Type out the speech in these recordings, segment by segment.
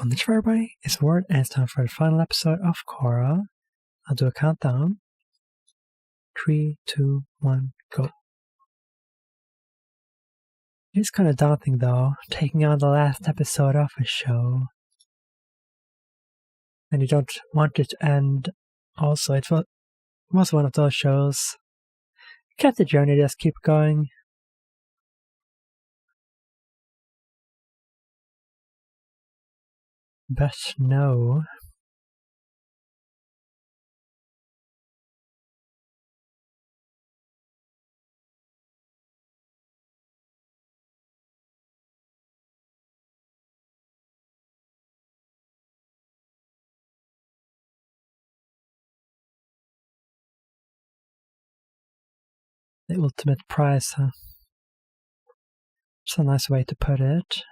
Konnichiwa everybody, it's Ward and it's time for the final episode of Korra. I'll do a countdown. 3, 2, 1, go. It's kind of daunting though, taking on the last episode of a show. And you don't want it to end. Also, it was one of those shows. Kept the journey, just keep going. But no. The ultimate prize, huh? It's a nice way to put it.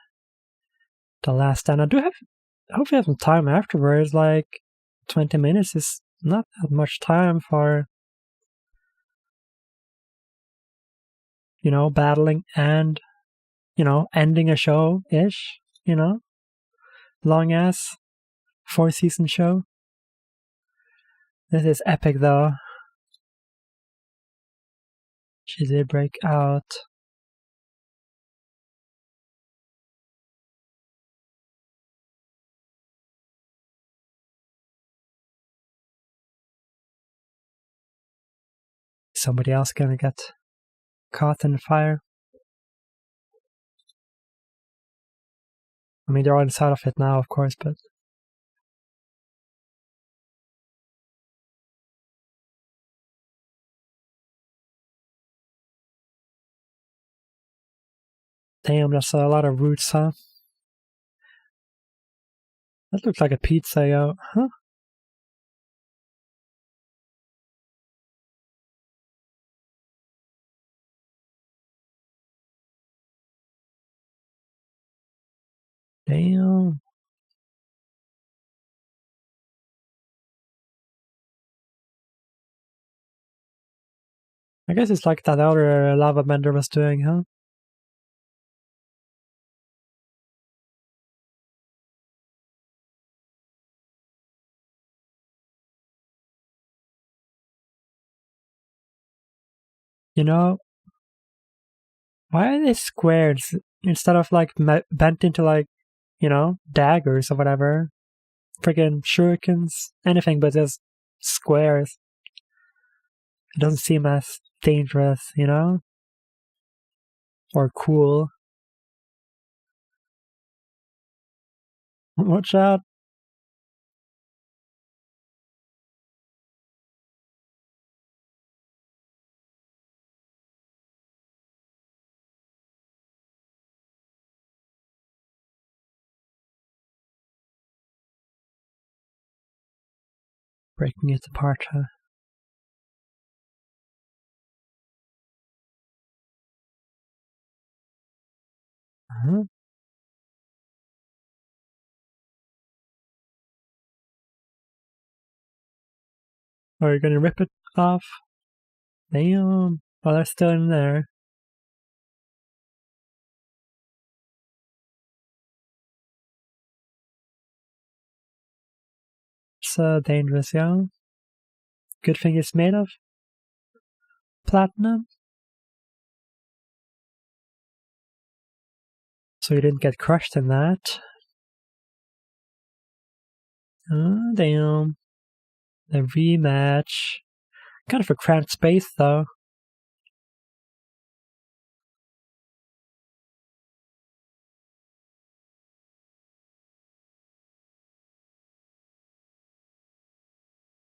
The last stand. I hope we have some time afterwards, like 20 minutes is not that much time for, battling and, ending a show-ish, long ass 4-season show. This is epic though. She did break out. Somebody else gonna get caught in the fire. I mean, they're on the side of it now, of course, but damn, that's a lot of roots, huh? That looks like a pizza, yo. Huh? Damn. I guess it's like that other lava bender was doing, huh? Why are they squared instead of like bent into like, daggers or whatever? Friggin' shurikens, anything but just squares. It doesn't seem as dangerous, or cool. Watch out. Breaking it apart, huh? Uh-huh. Are you gonna rip it off? Damn. Oh, they're still in there. It's dangerous, yo. Good thing it's made of platinum. So you didn't get crushed in that. Oh, damn. The rematch. Kind of a cramped space, though.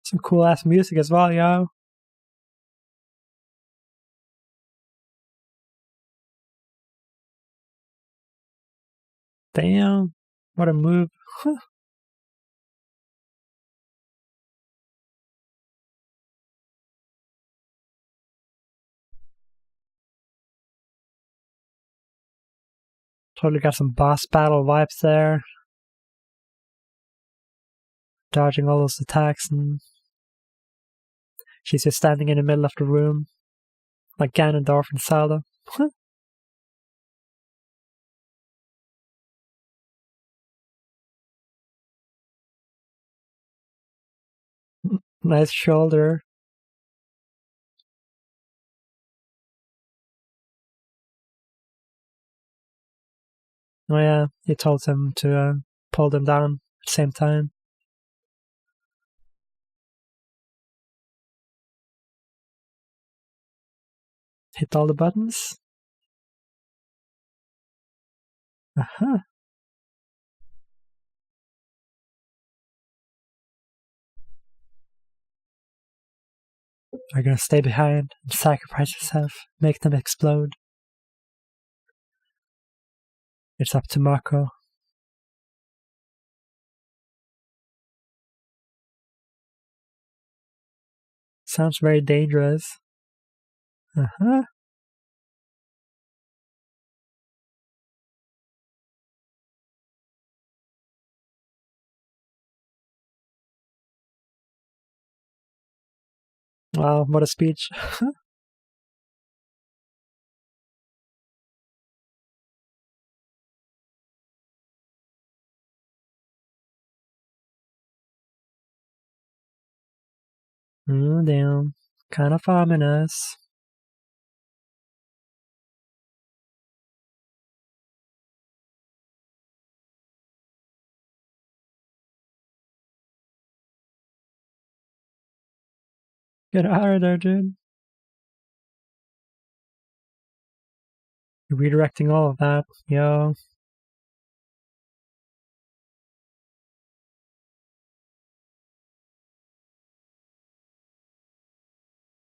Some cool ass music as well, yo. Damn. What a move. Totally got some boss battle vibes there. Dodging all those attacks, and she's just standing in the middle of the room, like Ganondorf and Zelda. Nice shoulder. Oh yeah, he told him to pull them down at the same time. Hit all the buttons. Uh-huh. Are gonna stay behind and sacrifice yourself, make them explode. It's up to Mako. Sounds very dangerous. Uh-huh. Wow, what a speech. Damn. Kind of ominous. Get out of there, dude. You're redirecting all of that, yo.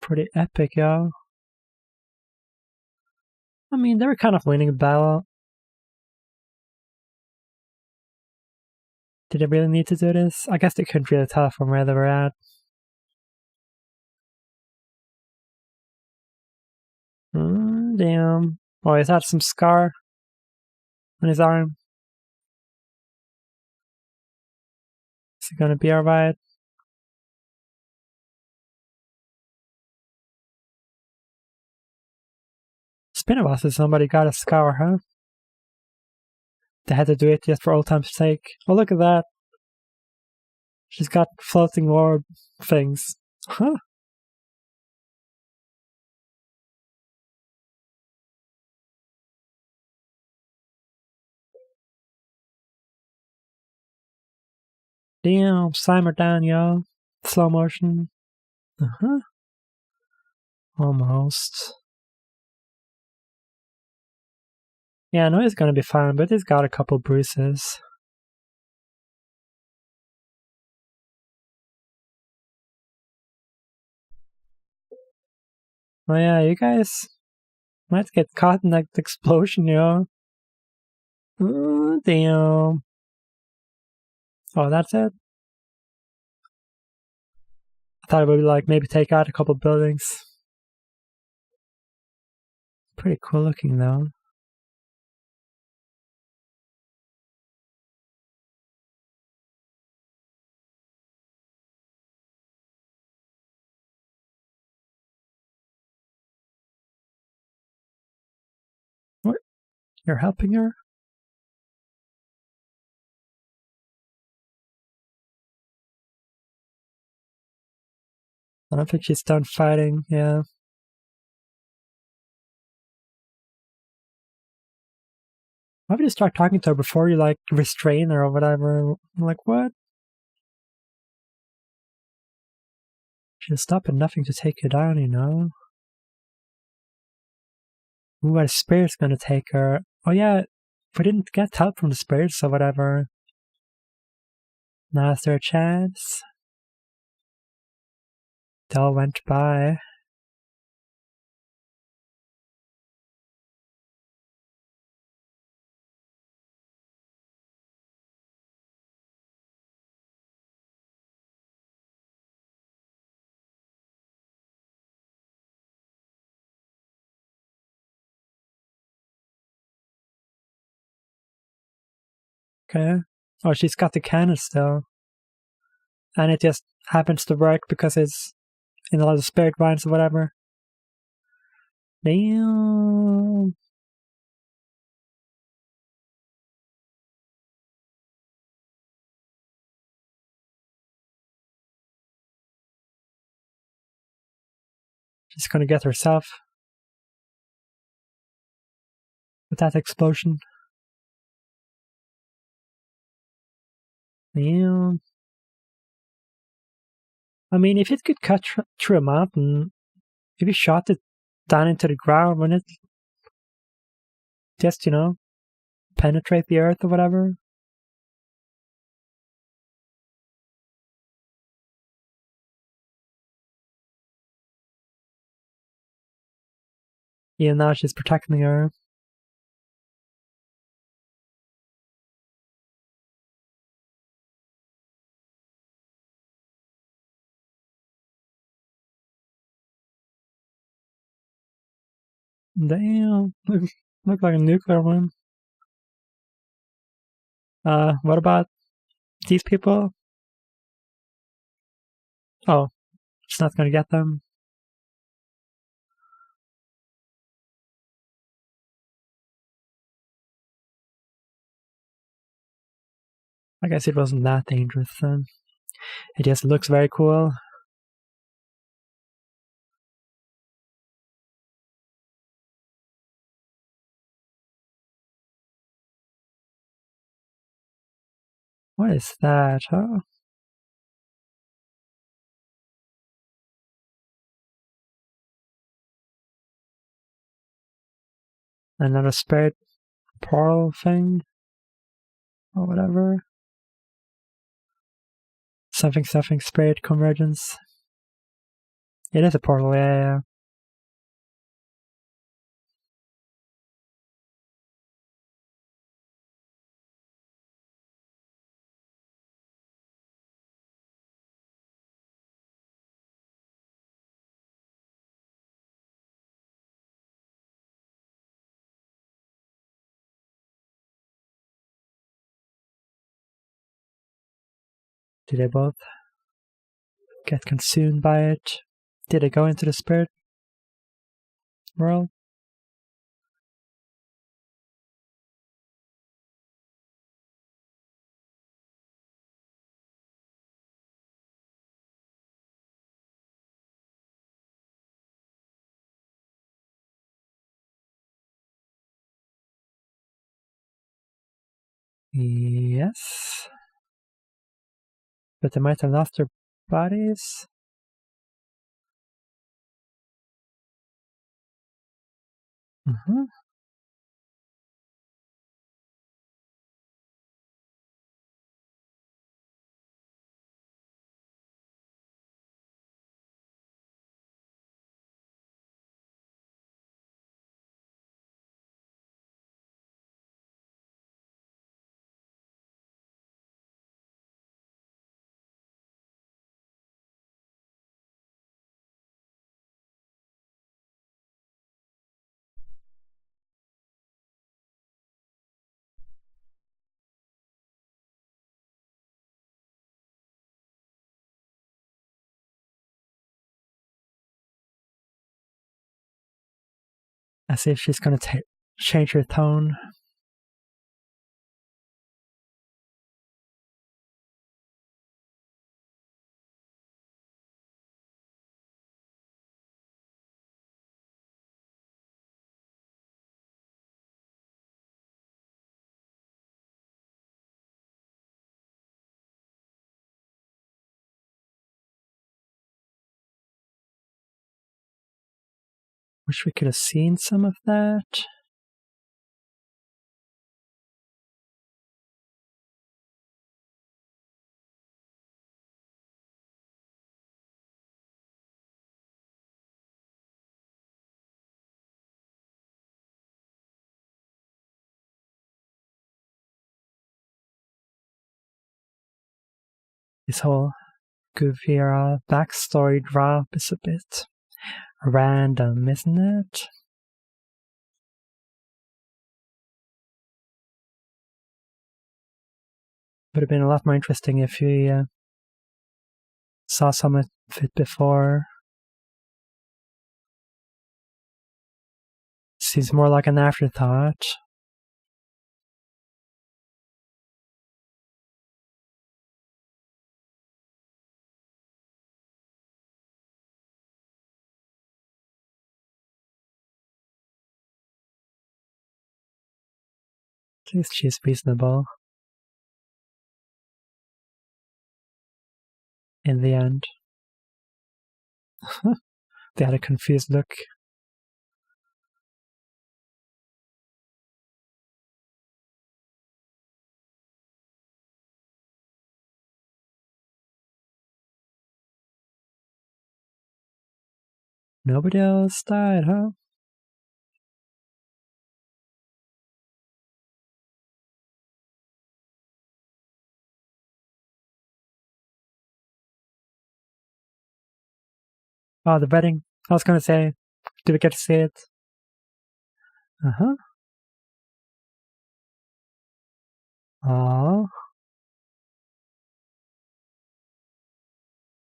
Pretty epic, yo. I mean, they were kind of winning the battle. Did they really need to do this? I guess they couldn't really tell from where they were at. Damn. Oh, he's had some scar on his arm. Is he gonna be alright? It's been a while since somebody got a scar, huh? They had to do it just for old time's sake. Oh, look at that. She's got floating orb things. Huh? Damn, slam her down, yo. Slow motion. Uh-huh. Almost. Yeah, I know he's gonna be fine, but he's got a couple bruises. Oh yeah, you guys might get caught in that explosion, yo. Oh, damn. Oh, that's it? I thought it would be like maybe take out a couple buildings. Pretty cool looking though. What? You're helping her? I don't think she's done fighting, yeah. Why would you start talking to her before you like restrain her or whatever? I'm like, what? She'll stop at nothing to take you down, you know? Ooh, a spirit's gonna take her. Oh yeah, we didn't get help from the spirits or whatever. Now is there a chance? They all went by. Okay. Oh, she's got the cannon still. And it just happens to work because it's in a lot of spirit vines or whatever. Damn. She's gonna get herself with that explosion. Yeah. I mean, if it could cut through a mountain, if you shot it down into the ground, wouldn't it just, penetrate the earth or whatever? Yeah, now she's protecting her. Damn. Look like a nuclear one. What about these people? Oh, it's not gonna get them. I guess it wasn't that dangerous then. It just looks very cool. What is that? Oh. Another spirit portal thing? Or whatever. Something spirit convergence. It is a portal, yeah. Did they both get consumed by it? Did they go into the spirit world? Yes. But they might have lost their bodies? Mm-hmm. As if she's gonna change her tone. Wish we could have seen some of that. This whole Guvira backstory drop is a bit random, isn't it? Would have been a lot more interesting if we saw some of it before. Seems more like an afterthought. At least she's reasonable. In the end. They had a confused look. Nobody else died, huh? Oh, the wedding. I was gonna say, did we get to see it? Uh-huh. Aww.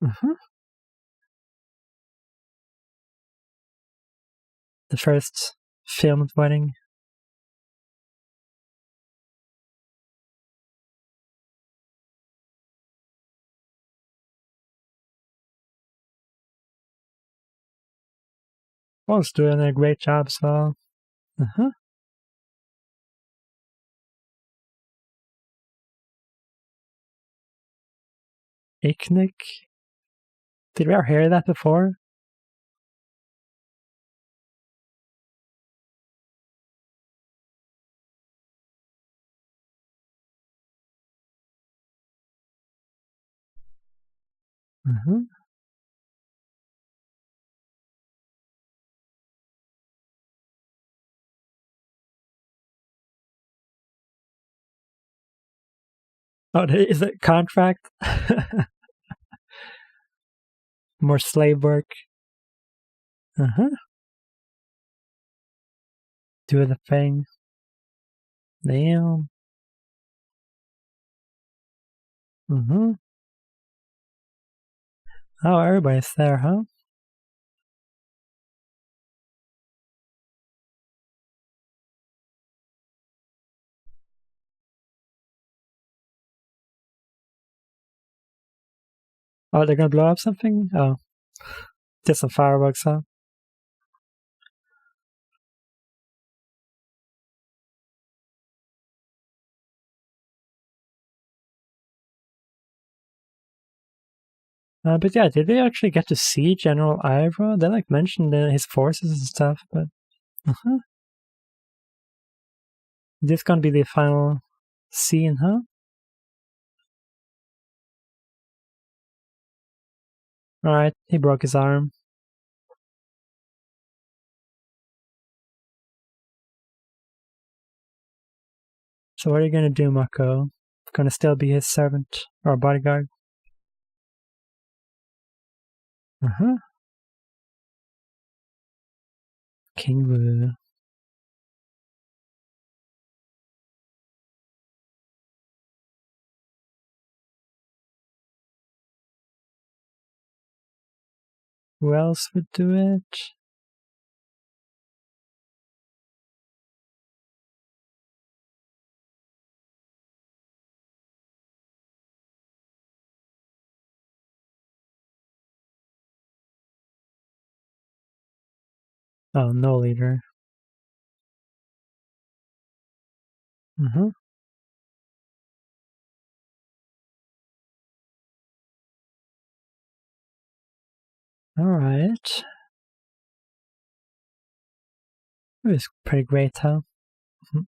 Uh-huh. The first filmed wedding. Was doing a great job as well. Uh-huh. Icnic. Did we ever hear that before? Uh-huh. Oh, is it contract? More slave work. Uh-huh. Do the thing. Damn. Mm-hmm. Oh, everybody's there, huh? Oh, they're gonna blow up something? Oh. Just some fireworks, huh? But yeah, did they actually get to see General Ivra? They like mentioned his forces and stuff, but uh-huh. This gonna be the final scene, huh? Alright, he broke his arm. So what are you gonna do, Mako? Gonna still be his servant or bodyguard? Uh-huh. King Wu. Who else would do it? Oh, no leader. Uh-huh. Alright. It was pretty great, huh? Mhm.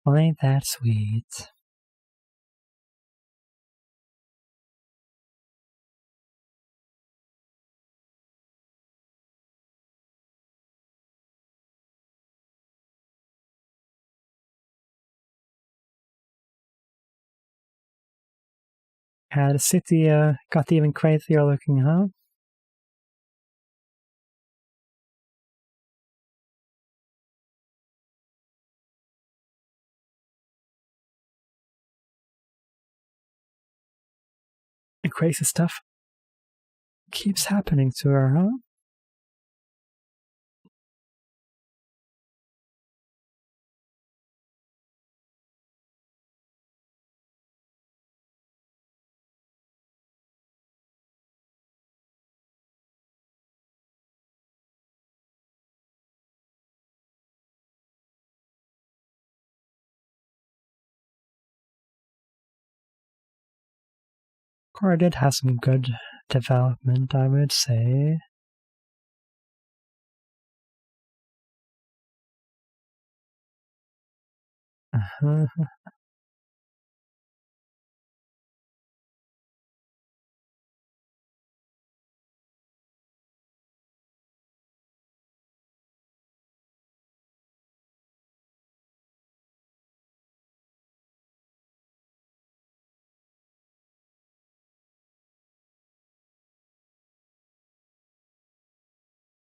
Well, ain't that sweet? The city got even crazier looking, huh? And crazy stuff keeps happening to her, huh? Korra did have some good development, I would say. Uh-huh.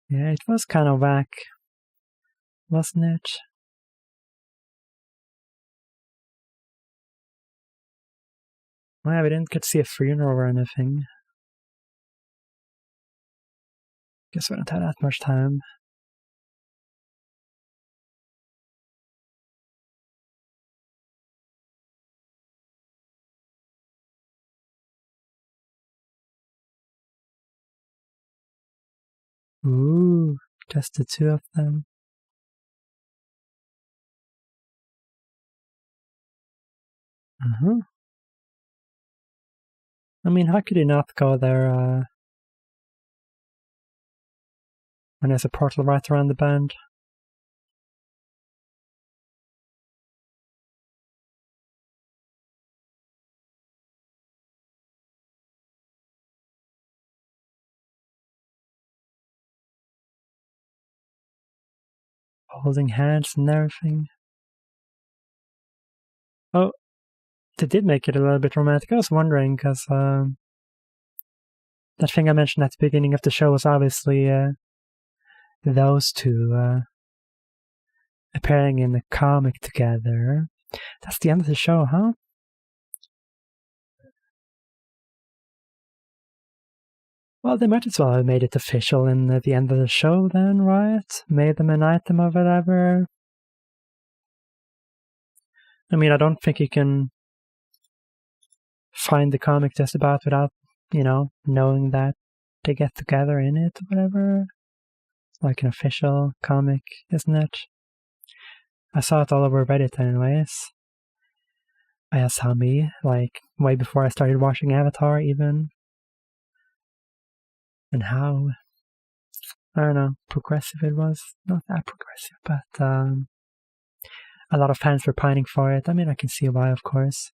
Yeah, it was kind of whack, wasn't it? Well, yeah, we didn't get to see a funeral or anything. Guess we don't have that much time. Ooh, just the two of them. Uh-huh. I mean, how could you not go there when there's a portal right around the bend? Holding hands and everything. Oh, they did make it a little bit romantic. I was wondering, because that thing I mentioned at the beginning of the show was obviously those two appearing in the comic together. That's the end of the show, huh? Well, they might as well have made it official in the end of the show then, right? Made them an item or whatever. I mean, I don't think you can find the comic just about without, knowing that they get together in it or whatever. It's like an official comic, isn't it? I saw it all over Reddit anyways. I saw me, like, way before I started watching Avatar even. And how, I don't know, progressive it was. Not that progressive, but a lot of fans were pining for it. I mean, I can see why, of course.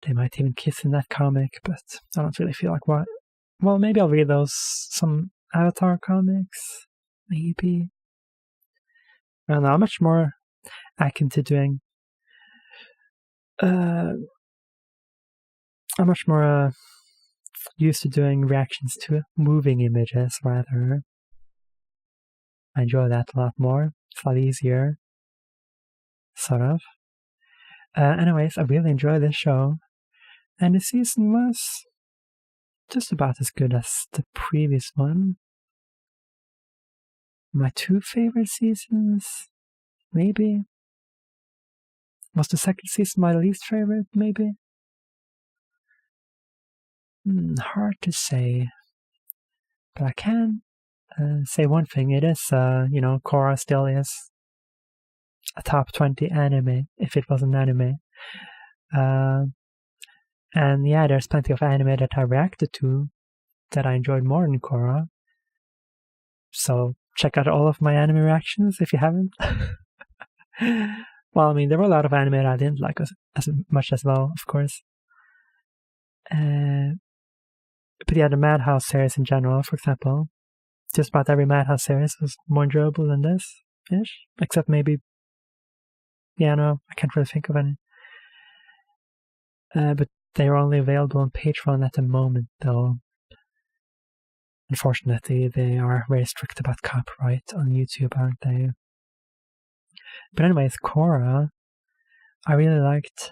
They might even kiss in that comic, but I don't really feel like what. Well, maybe I'll read some Avatar comics. Maybe. I don't know, I'm much more akin to doing. I'm much more used to doing reactions to moving images, rather. I enjoy that a lot more. It's a lot easier. Sort of. Anyways, I really enjoyed this show. And the season was just about as good as the previous one. My two favorite seasons, maybe. Was the second season my least favorite, maybe? Hard to say. But I can say one thing. It is, Korra still is a top 20 anime, if it was an anime. And yeah, there's plenty of anime that I reacted to that I enjoyed more than Korra. So check out all of my anime reactions if you haven't. Well, I mean, there were a lot of anime that I didn't like as much as well, of course. But yeah, the Madhouse series in general, for example, just about every Madhouse series was more enjoyable than this-ish. Except maybe, yeah, no, I can't really think of any. But they are only available on Patreon at the moment, though. Unfortunately, they are very strict about copyright on YouTube, aren't they? But anyways, Korra, I really liked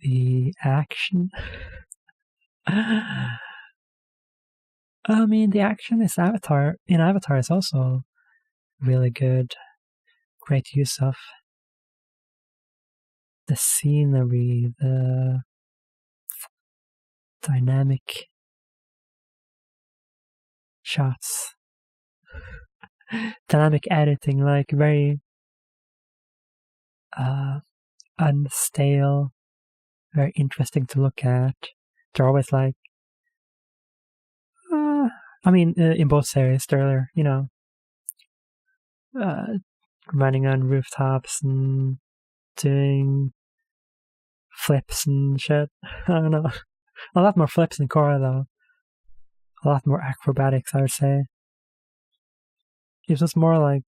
the action. I mean, the action in Avatar is also really good. Great use of the scenery, the dynamic shots, dynamic editing, like very unstale, very interesting to look at. They're always like, in both series, they're running on rooftops and doing flips and shit. I don't know. A lot more flips in Korra, though. A lot more acrobatics, I would say. It was more like...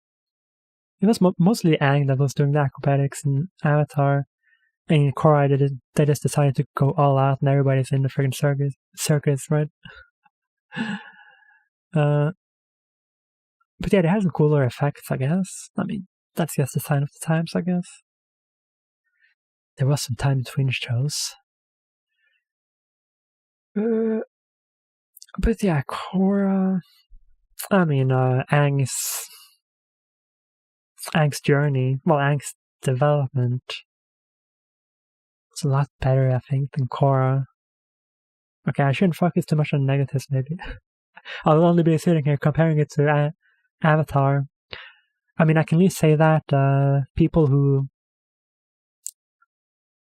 It was mostly Aang that was doing the acrobatics in Avatar. And in Korra, they just decided to go all out and everybody's in the friggin' circus, right? But yeah, they had some cooler effects, I guess. I mean, that's just the sign of the times, I guess. There was some time between the shows. But yeah, Korra... I mean, Aang's journey, Aang's development is a lot better, I think, than Korra. Okay, I shouldn't focus too much on negatives, maybe. I'll only be sitting here comparing it to Avatar. I mean, I can at least say that people who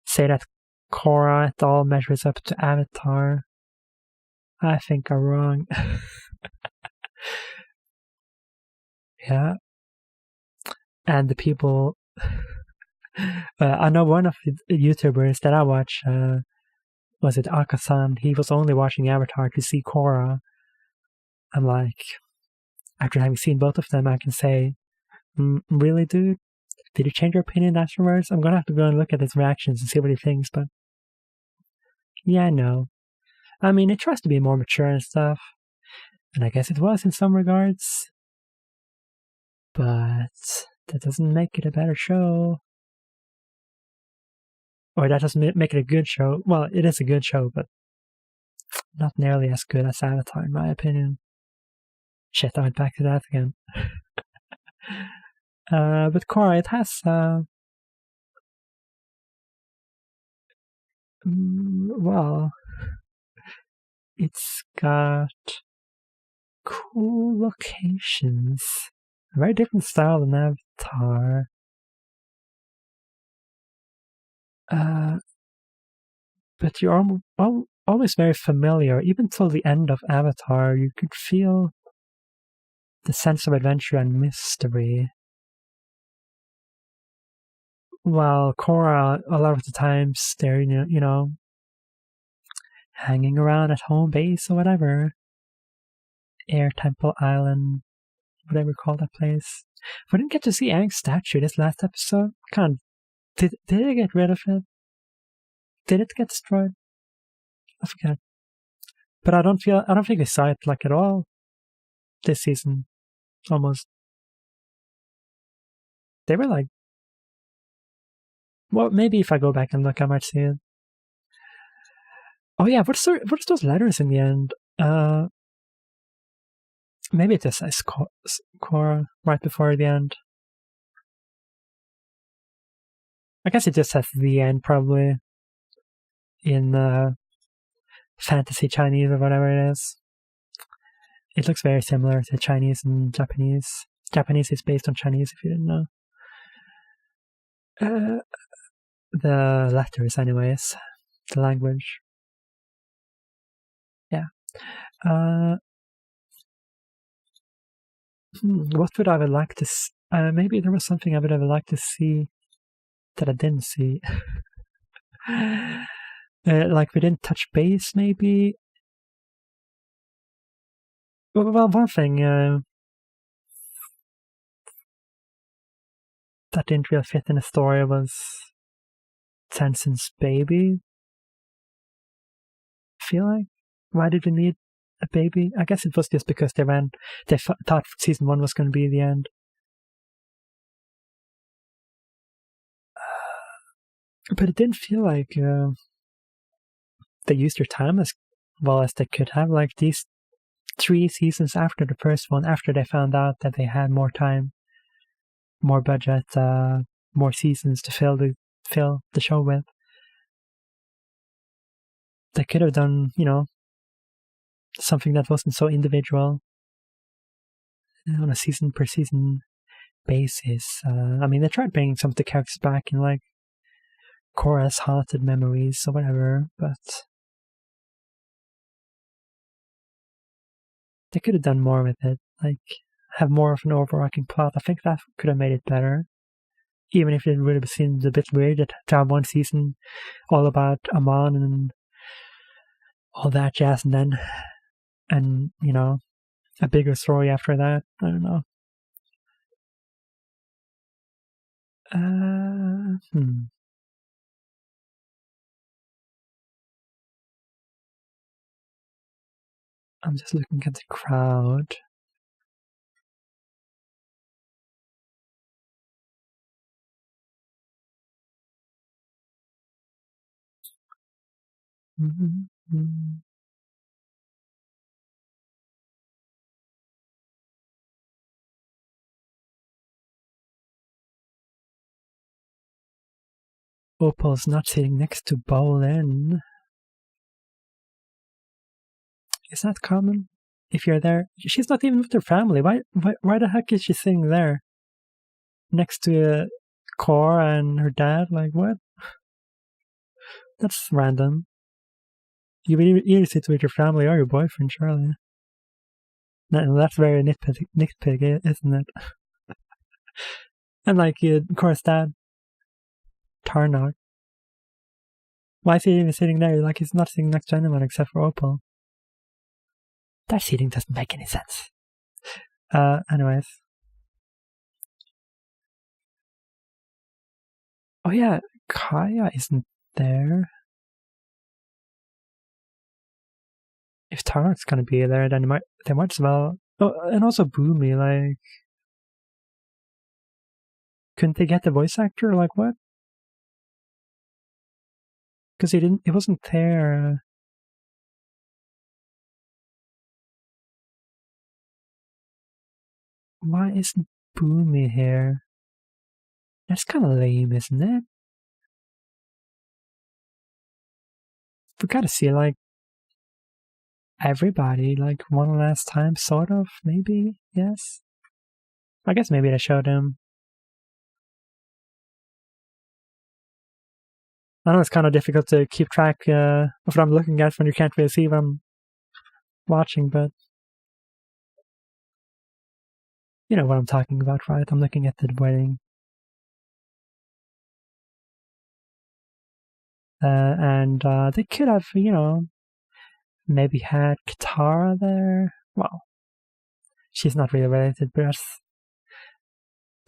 say that Korra at all measures up to Avatar, I think are wrong. Yeah. And the people... I know one of the YouTubers that I watch, was it Akasan? He was only watching Avatar to see Korra. I'm like, after having seen both of them, I can say, really, dude? Did you change your opinion afterwards? I'm gonna have to go and look at his reactions and see what he thinks, but... Yeah, no. I mean, it tries to be more mature and stuff, and I guess it was in some regards, but that doesn't make it a better show. Or that doesn't make it a good show. Well, it is a good show, but not nearly as good as Avatar, in my opinion. Shit, I went back to that again. But Korra, it has... it's got cool locations. A very different style than Avatar. But you're always very familiar. Even till the end of Avatar, you could feel the sense of adventure and mystery. While Korra, a lot of the times, they're, hanging around at home base or whatever. Air Temple Island, whatever you call that place. We didn't get to see Aang's statue this last episode. Did they get rid of it? Did it get destroyed? I forget. But I don't think we saw it like at all this season. Almost. They were like... Well, maybe if I go back and look, I might see it. Oh yeah, what's those letters in the end? Maybe it just says Korra right before the end. I guess it just says the end, probably, in fantasy Chinese or whatever it is. It looks very similar to Chinese and Japanese. Japanese is based on Chinese, if you didn't know. The letters, anyways. The language. Yeah. What would I would like to see? Maybe there was something I would have liked to see that I didn't see. Like we didn't touch base, maybe. Well, one thing that didn't really fit in the story was Tensen's baby. I feel like, why did we need a baby? I guess it was just because they thought season 1 was going to be the end. But it didn't feel like they used their time as well as they could have. Like these 3 seasons after the first one, after they found out that they had more time, more budget, more seasons to fill the show with, they could have done, something that wasn't so individual on a season per season basis. I mean, they tried bringing some of the characters back in like Korra's haunted memories or whatever, but they could have done more with it. Like, have more of an overarching plot. I think that could have made it better. Even if it would have seemed a bit weird to have one season all about Amon and all that jazz, and you know, a bigger story after that. I don't know. I'm just looking at the crowd. Opal's not sitting next to Bolin. Is that common? If you're there, she's not even with her family. Why the heck is she sitting there next to Korra and her dad? Like, what? That's random. You would either sit with your family or your boyfriend, surely. That's very nitpicky, isn't it? And like, Korra's dad, Tarnok. Why is he even sitting there? Like, he's not sitting next to anyone except for Opal. That seating doesn't make any sense. Anyways. Oh yeah, Kaya isn't there. If Tarnok's gonna be there, then they might as well. Oh, and also Boomy, like, couldn't they get the voice actor? Like, what? Because he wasn't there. Why isn't Boomy here? That's kind of lame, isn't it? We gotta see, like, everybody, like, one last time, sort of, maybe, yes? I guess maybe they showed him. I know it's kind of difficult to keep track of what I'm looking at when you can't really see what I'm watching, but you know what I'm talking about, right? I'm looking at the wedding. And they could have, you know, maybe had Katara there. Well, she's not really related, but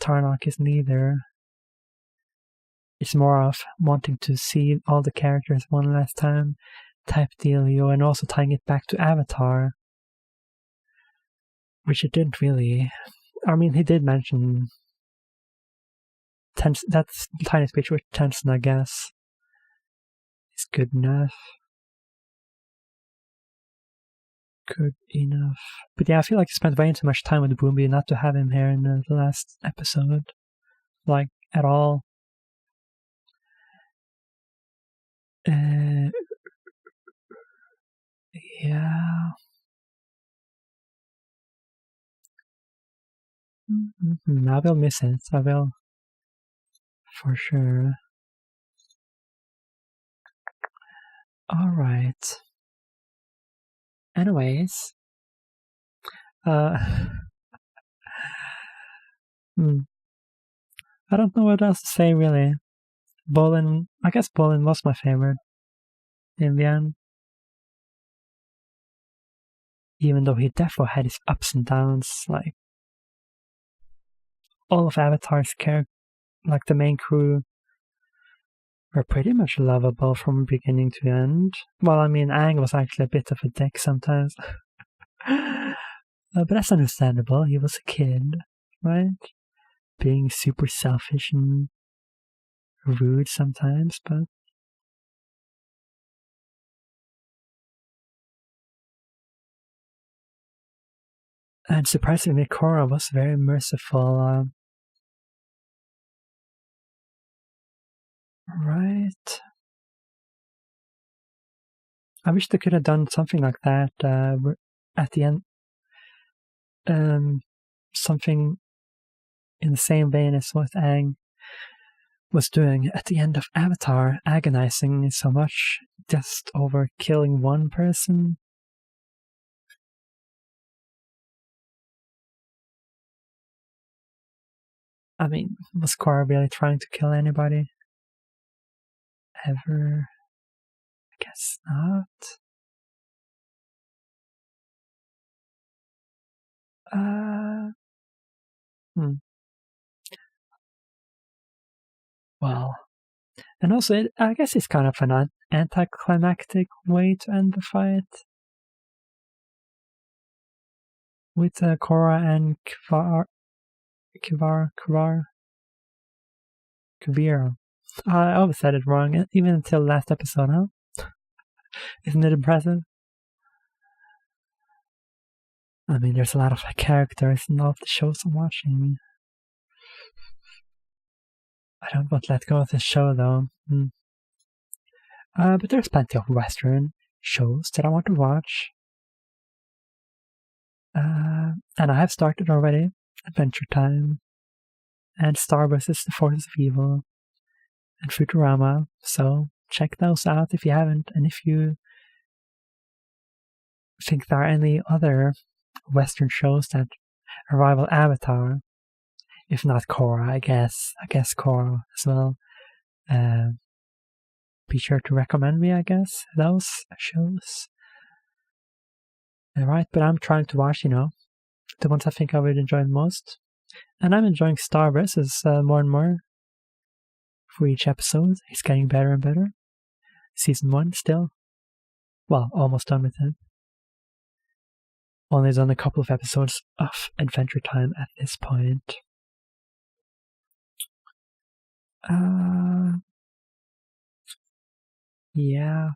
Tarnok isn't either. It's more of wanting to see all the characters one last time type dealio, and also tying it back to Avatar, which it didn't really. I mean, he did mention that's tiny speech with Tenzin, I guess. Is good enough. Good enough. But yeah, I feel like he spent way too much time with Boomy not to have him here in the last episode. Like, at all. Yeah. I will miss it. I will. For sure. Alright. Anyways. I don't know what else to say, really. I guess Bolin was my favorite in the end. Even though he definitely had his ups and downs, like, all of Avatar's characters, like the main crew, were pretty much lovable from beginning to end. Well, I mean, Aang was actually a bit of a dick sometimes. But that's understandable. He was a kid, right? Being super selfish and rude sometimes, but and surprisingly, Korra was very merciful. Right. I wish they could have done something like that at the end. Something in the same vein as what Aang was doing at the end of Avatar, agonizing so much just over killing one person. I mean, was Korra really trying to kill anybody? Ever? I guess not. Well, and also, I guess it's kind of an anticlimactic way to end the fight. With Korra and Kavir. I always said it wrong, even until last episode, huh? Isn't it impressive? I mean, there's a lot of characters in all of the shows I'm watching. I don't want to let go of this show, though. But there's plenty of Western shows that I want to watch. And I have started already. Adventure Time. And Star vs. the Forces of Evil. And Futurama. So check those out if you haven't. And if you think there are any other Western shows that rival Avatar, if not Korra, I guess Korra as well. Be sure to recommend me, I guess, those shows. Alright, but I'm trying to watch, the ones I think I would enjoy the most. And I'm enjoying Star vs. More and more. For each episode, it's getting better and better. Season 1 still. Well, almost done with it. Only done a couple of episodes of Adventure Time at this point. Yeah.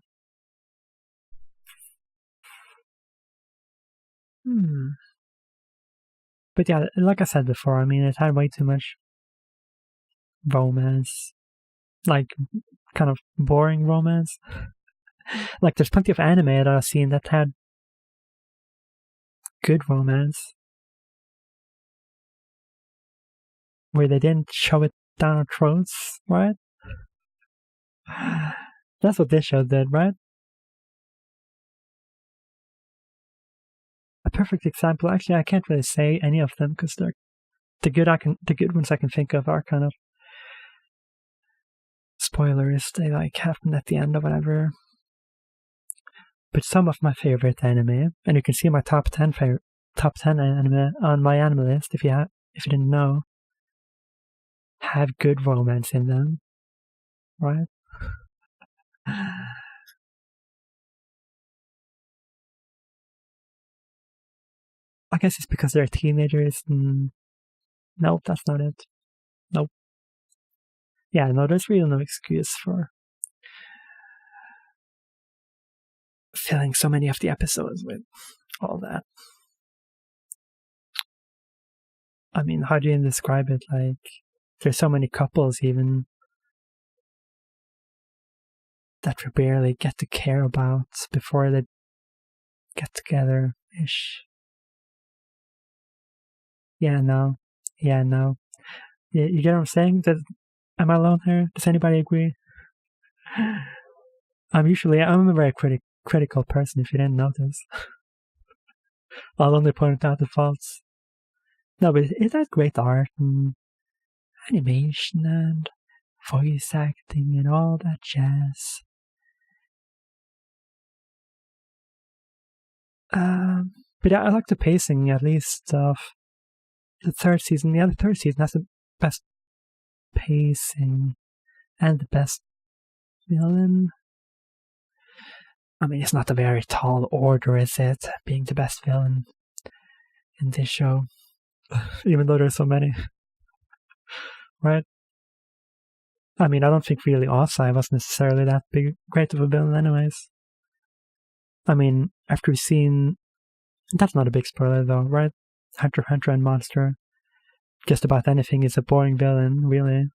But yeah, like I said before, I mean, it had way too much romance. Like, kind of boring romance. Like, there's plenty of anime that I've seen that had good romance. Where they didn't shove it down our throats, right? That's what this show did, right? A perfect example. Actually, I can't really say any of them because they're the good ones I can think of are kind of spoilers. They like happen at the end or whatever. But some of my favorite anime, and you can see my top 10 anime on my anime list if you didn't know, have good romance in them, right? I guess it's because they're teenagers. Nope, that's not it. Nope. Yeah, no, there's really no excuse for filling so many of the episodes with all that. I mean, how do you describe it? Like, there's so many couples even that we barely get to care about before they get together-ish. Yeah, no. Yeah, you get what I'm saying? Am I alone here? Does anybody agree? I'm a very critical person, if you didn't notice. I'll only point out the faults. No, but it has great art and animation and voice acting and all that jazz. But yeah, I like the pacing, at least, of the third season. Yeah, the third season has the best pacing and the best villain. I mean, it's not a very tall order, is it? Being the best villain in this show. Even though there's so many. Right? I mean, I don't think really Osai was necessarily that great of a villain anyways. I mean, after we've seen... That's not a big spoiler though, right? Hunter x Hunter and Monster. Just about anything is a boring villain, really.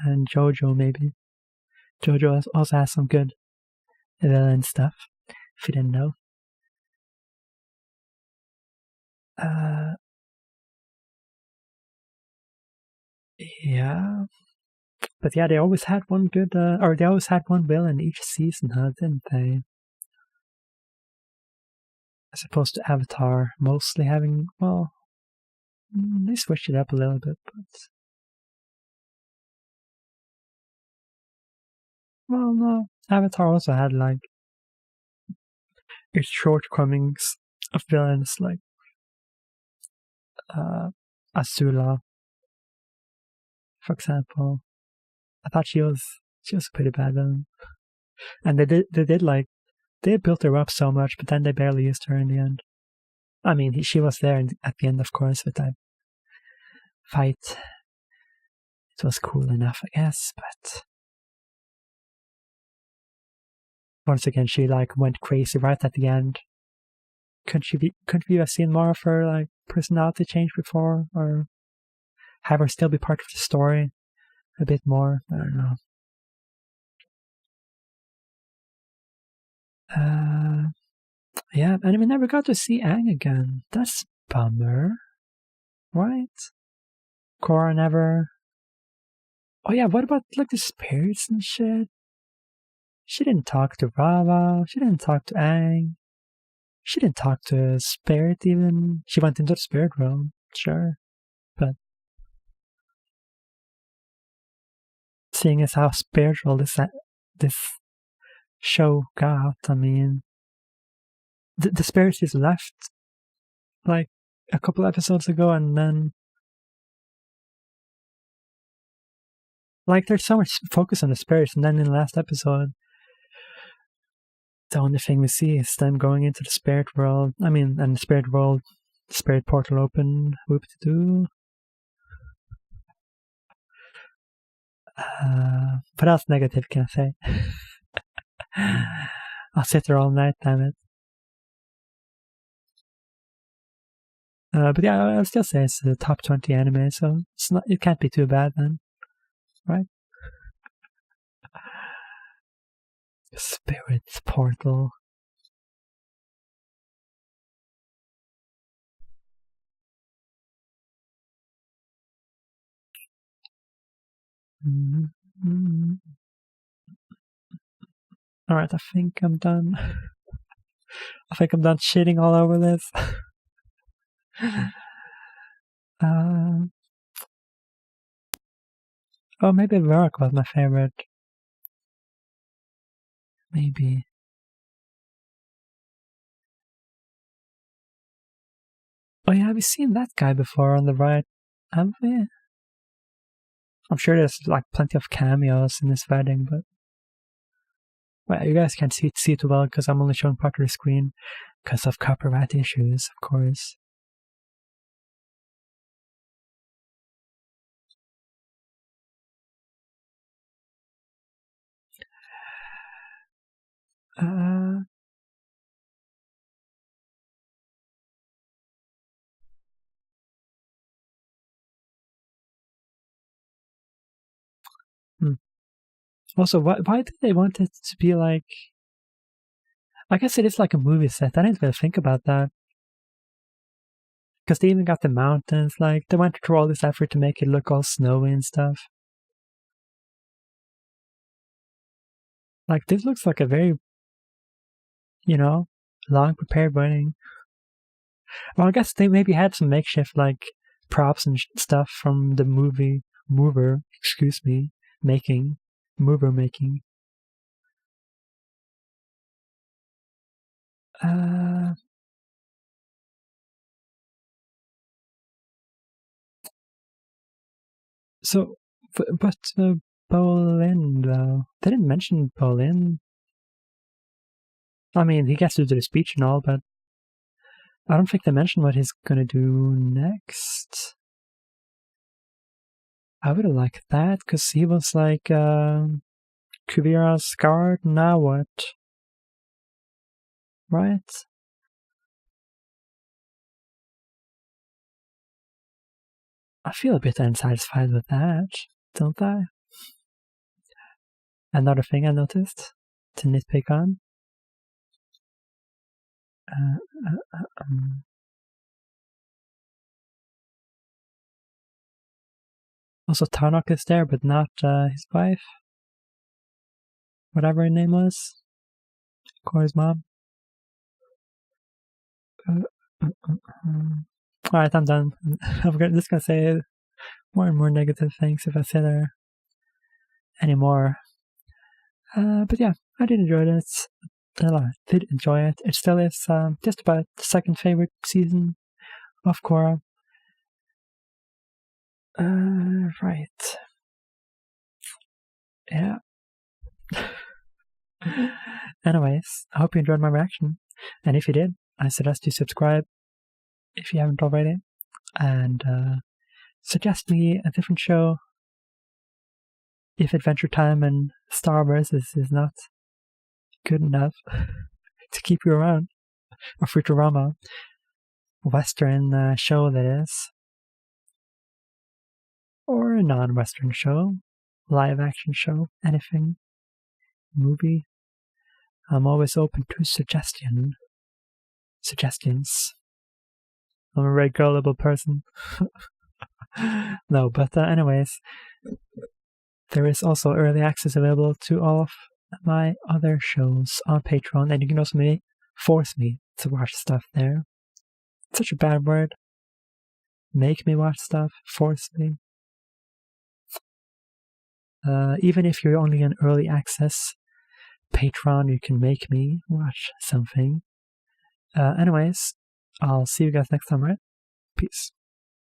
And JoJo, maybe. JoJo also has some good villain stuff, if you didn't know. Yeah. But yeah, they always had one good, or they always had one villain each season, didn't they? As opposed to Avatar mostly having, well, they switched it up a little bit, but... Well, no. Avatar also had, like, its shortcomings of villains, like, Azula, for example. I thought she was a pretty bad villain. And they built her up so much, but then they barely used her in the end. I mean, she was there at the end, of course, with that fight. It was cool enough, I guess, but once again, she like went crazy right at the end. Couldn't we have seen more of her like personality change before, or have her still be part of the story a bit more? I don't know. Yeah, and we never got to see Aang again. That's bummer, right? Korra never. Oh yeah, what about like the spirits and shit? She didn't talk to Rava. She didn't talk to Aang. She didn't talk to Spirit even. She went into the spirit realm, sure, but seeing as how spiritual this show got, I mean, the spirits just left like a couple episodes ago, and then like there's so much focus on the spirits, and then in the last episode, the only thing we see is them going into the spirit world. I mean, and the spirit world, spirit portal open. Whoop-de-doo. What else negative can I say? I'll sit there all night, damn it. But yeah, I'll still say it's the top 20 anime, so it can't be too bad then, right? Spirit's portal. Mm-hmm. Alright, I think I'm done. I think I'm done shitting all over this. Oh, maybe Rock was my favorite. Maybe. Oh yeah, have we seen that guy before on the right? Have we? I'm sure there's like plenty of cameos in this wedding, but well, you guys can't see it too well because I'm only showing part of the screen because of copyright issues, of course. Also, why did they want it to be like... I guess it is like a movie set. I didn't really think about that. Because they even got the mountains. Like, they went through all this effort to make it look all snowy and stuff. Like, this looks like a very, long prepared wedding. Well, I guess they maybe had some makeshift, like, props and stuff from the movie Mover making. So, but Bolin, though. They didn't mention Bolin. I mean, he gets to do the speech and all, but I don't think they mentioned what he's gonna do next. I would have liked that, because he was like, Kuvira's guard, now what? Right? I feel a bit unsatisfied with that, don't I? Another thing I noticed to nitpick on. Um, Also, Tarnok is there, but not his wife. Whatever her name was. Korra's mom. Alright, I'm done. I'm just gonna say more and more negative things if I say there anymore. But yeah, I did enjoy it. Did enjoy it. It still is just about the second favorite season of Korra. Right. Yeah. Anyways, I hope you enjoyed my reaction. And if you did, I suggest you subscribe if you haven't already. And suggest me a different show if Adventure Time and Star Wars is not good enough to keep you around. Or Futurama. Western show, that is. Or a non-Western show. Live action show. Anything. Movie. I'm always open to suggestions. I'm a very gullible person. No, but anyways, there is also early access available to all of my other shows on Patreon, and you can also force me to watch stuff there. It's such a bad word. Make me watch stuff, force me. Even if you're only in early access Patreon, you can make me watch something. Anyways, I'll see you guys next time, right? Peace.